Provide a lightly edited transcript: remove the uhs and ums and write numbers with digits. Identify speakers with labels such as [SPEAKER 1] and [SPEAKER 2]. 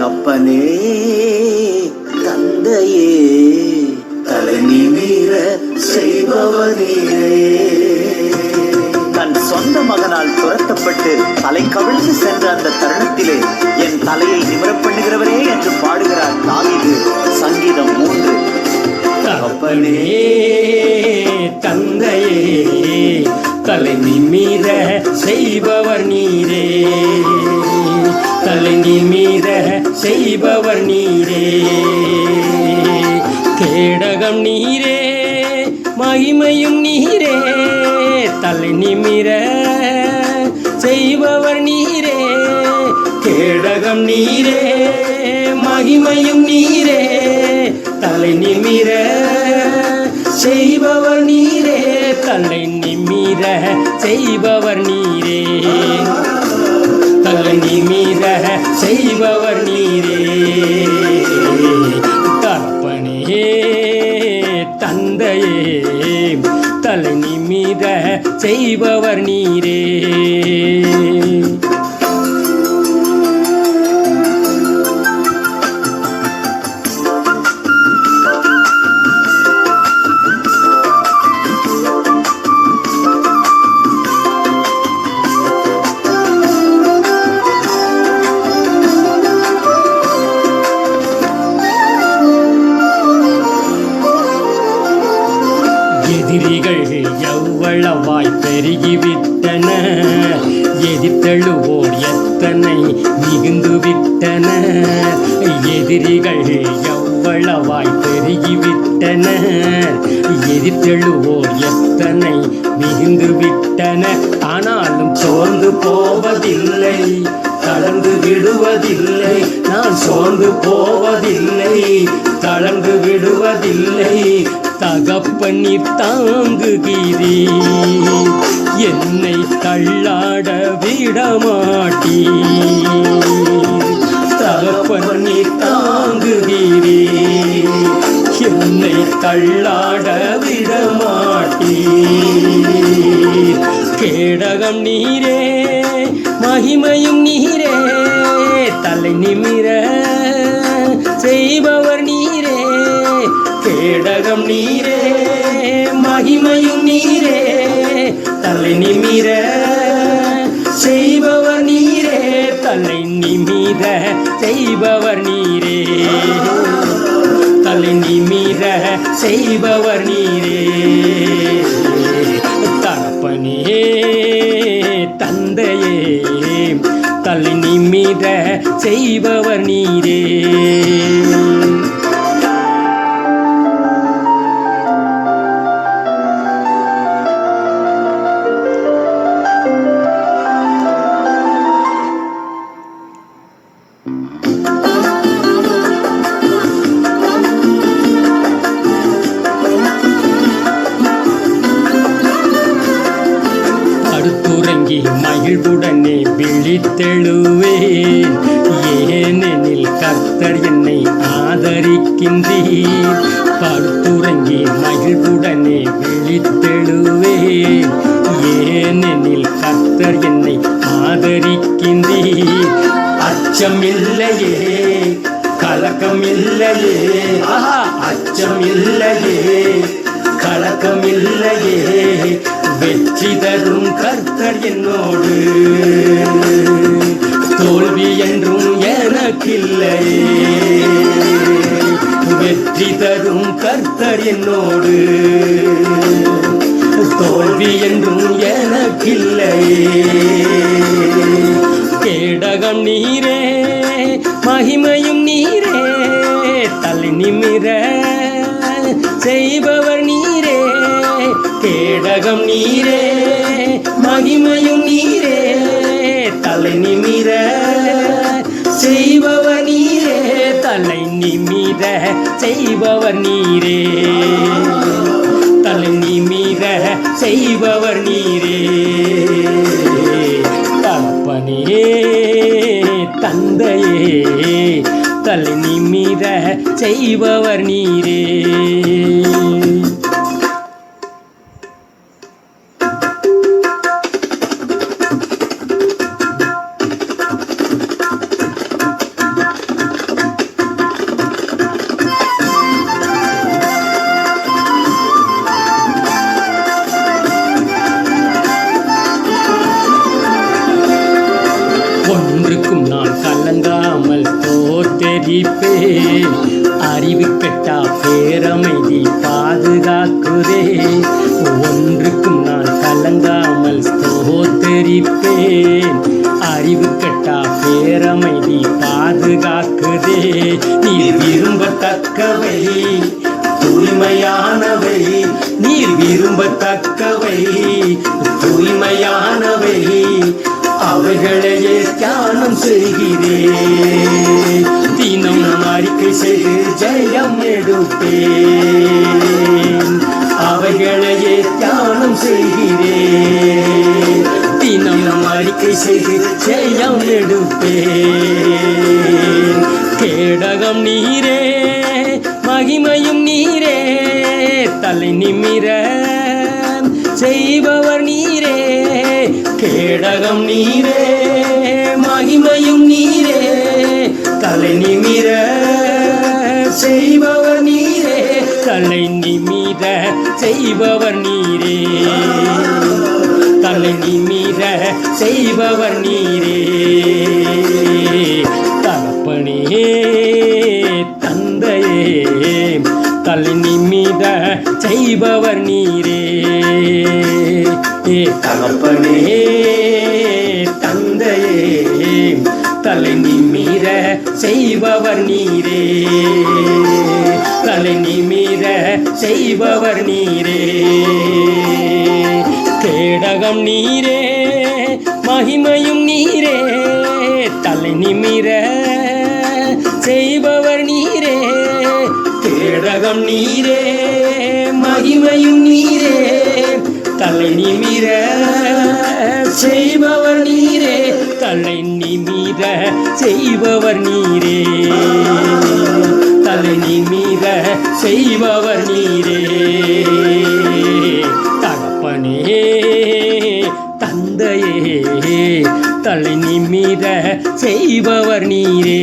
[SPEAKER 1] அப்பனே தந்தையே தலை நிமிர செய்பவனே. தன் சொந்த மகனால் துரத்தப்பட்டு தலை கவிழ்ந்து சென்ற அந்த தருணத்திலே என் தலையை நிமிரப் பண்ணுகிறவரே என்று பாடுகிறார் தாவீது. சங்கீதம் 3.
[SPEAKER 2] அப்பனே தந்தையே தலை நிமிர செய்பவர் நீரே, தலை நிமிர செய்பவர் நீரே. கேடகம் நீரே மகிமையும் நீரே, தலை நிமிர செய்பவர் நீரே. கேடகம் நீரே மகிமையும் நீரே, தலை நிமிர செய்பவர் நீரே, தலை நிமிர செய்பவர் நீரே, தலை நிமிர செய்பவர் நீரே. தகப்பனே தந்தையே தலை நிமிர செய்பவர் நீரே. எதிரிகள் எவ்வளவாய் பெருகிவிட்டன, எதிர்த்தழுவோர் எத்தனை மிகுந்துவிட்டன. எதிரிகள் எவ்வளவாய் பெருகிவிட்டன, எதிர்த்தழுவோர் எத்தனை மிகுந்துவிட்டன. ஆனாலும் சோர்ந்து போவதில்லை, தளர்ந்து விடுவதில்லை. நான் சோர்ந்து போவதில்லை, தளர்ந்து விடுவதில்லை. தகப்பனி தாங்குகிறீ, என்னை தள்ளாட விடமாட்டீ. தகப்பனி தாங்குகிறீ, என்னை தள்ளாட விடமாட்டீ. கேடகம் நீரே மகிமையும் நீரே, தலை நிமிர செய்பவர் நீரே. கேடகம் நீரே மகிமையும் நீரே, தலை நிமிர செய்பவர் நீரே, தலை நிமிர செய்பவர் நீரே, தலை நிமிர செய்பவர் நீரே. தகப்பனே தந்தையே தலை நிமிர செய்பவர் நீரே. படுத்துறங்கி மகிழ்வுடனே விழித்தெழுவேன், ஏனெனில் கர்த்தர் என்னை ஆதரிக்கின்றீர். படுத்துறங்கி மகிழ்வுடனே விழித்தெழுவேன், ஏனெனில் கர்த்தர் என்னை ஆதரிக்கின்றீர். அச்சமில்லையே கலக்கமில்லையே, அச்சமில்லையே கலக்கமில்லையே. வெற்றி தரும் கர்த்தர் என்னோடு, தோல்வி என்றும் எனக்கில்லையே. வெற்றி தரும் கர்த்தர் என்னோடு, தோல்வி என்றும் எனக்கில்லையே. கேடகம் நீரே மகிமையும் நீரே, தலை நிமிர செய்பவர் நீரே. கேடகம் நீரே மகிமையும் நீரே, தலை நிமிர செய்பவர் நீரே, தலை நிமிர செய்பவர் நீரே, தலை நிமிர செய்பவர் நீரே. தகப்பனே தந்தையே தலை நிமிர செய்பவர் நீரே. கலங்காமல் தோத்தரிப்பேன். அறிவு கெட்டா பேரமைதி பாதுகாக்குதே. ஒன்றுக்கும் நான் கலங்காமல் தோத்தரிப்பேன். அறிவு கெட்டா பேரமைதி பாதுகாக்குதே. நீர் விரும்பத்தக்கவை தூய்மையானவை, நீர் விரும்பத்தக்கவை தூய்மையானவை, அவைகளையே தியானம் செய்கிறேன். தினம் அறிக்கை செய்து ஜெயம் எடுப்பேன். அவைகளையே தியானம் செய்கிறேன். தினம் அறிக்கை செய்து ஜெயம் எடுப்பேன். கேடகம் நீரே, மகிமையும் நீரே, தலை நிமிர செய்பவர் நீரே. கேடகம் நீரே, மகிமையும் நீரே, தலை நிமிர செய்பவர் நீரே. தலை நிமிர செய்பவர் நீரே. தலை நிமிர செய்பவர் நீரே. தகப்பனே தந்தையே, தலை நிமிர செய்பவர் நீரே. தகப்பனே தந்தையே, தலை நிமிர செய்பவர் நீரே. தலை நிமிர செய்பவர் நீரே. கேடகம் நீரே, மகிமையும் நீரே, தலை நிமிர செய்பவர் நீரே. கேடகம் நீரே, மகிமையும் நீரே, தலை நிமிர செய்பவர் நீரே. தலை நிமிர செய்பவர் நீரே. தலை நிமிர செய்பவர் நீரே. தகப்பனே தந்தையே, தலை நிமிர செய்பவர் நீரே.